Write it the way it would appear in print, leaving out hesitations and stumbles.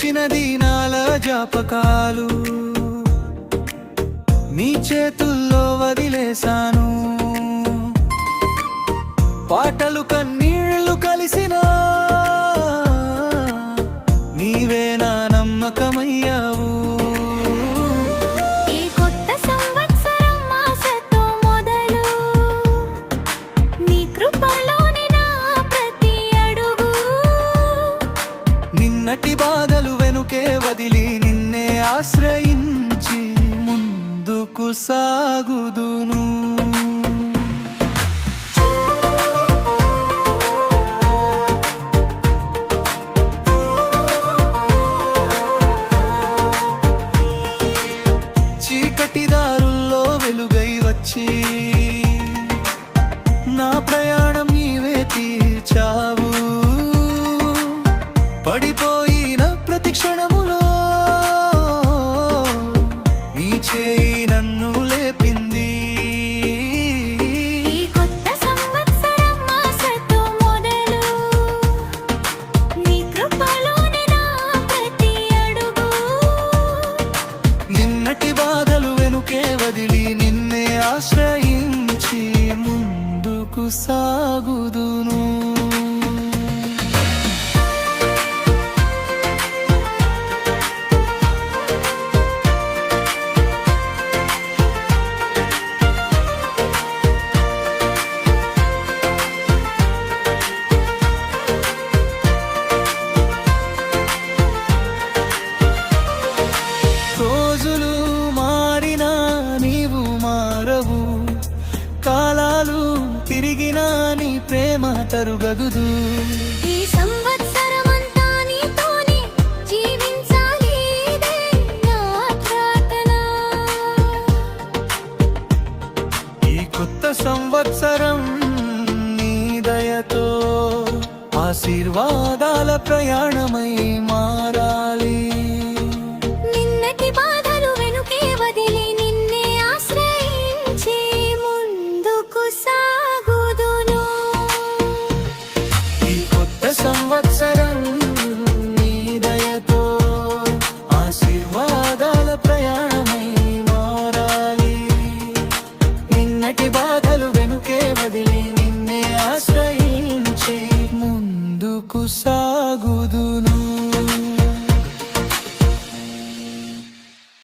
గడిచిన దినాల జ్ఞాపకాలు నీ చేతుల్లో వదిలేశాను. పాటలు కన్నీళ్లు కలిసిన నీవే నా నమ్మకమయ్యావు. ఈ కొత్త సంవత్సరం ఆశతో మొదలు, నీ కృపలోని నా ప్రతి అడుగు. నిన్నటి బాధలు వెనుకే వదిలి నిన్నే ఆశ్రయించి ముందుకు సాగుదును. చీకటి దారుల్లో వెలుగై వచ్చి నా ప్రయాణం నీవే తీర్చావు. పడిపోయిన ప్రతి క్షణములో నీ చేయి నన్ను లేపింది. ఈ కొత్త సంవత్సరం ఆశతో మొదలు, నీ కృపలోని నా ప్రతి అడుగు. నిన్నటి బాధలు వెనుకే వదిలి నిన్నే ఆశ్రయించి ముందుకు సాగుదును. రోజులు మారినా నీవు మారవు, కాలాలు తిరిగినా నీ ప్రేమ తరుగదు. ఈ సంవత్సరమంతా నీతోనే జీవించాలి, ఇదే నా ప్రార్థన. ఈ కొత్త సంవత్సరం నీ దయతో ఆశీర్వాదాల ప్రయాణమై మారాలి. నిన్నటి బాధలు వెనుకే వదిలి నిన్నే ఆశ్రయించి ముందుకు సాగుదును. ఈ కొత్త సంవత్సరం నీ దయతో ఆశీర్వాదాల ప్రయాణం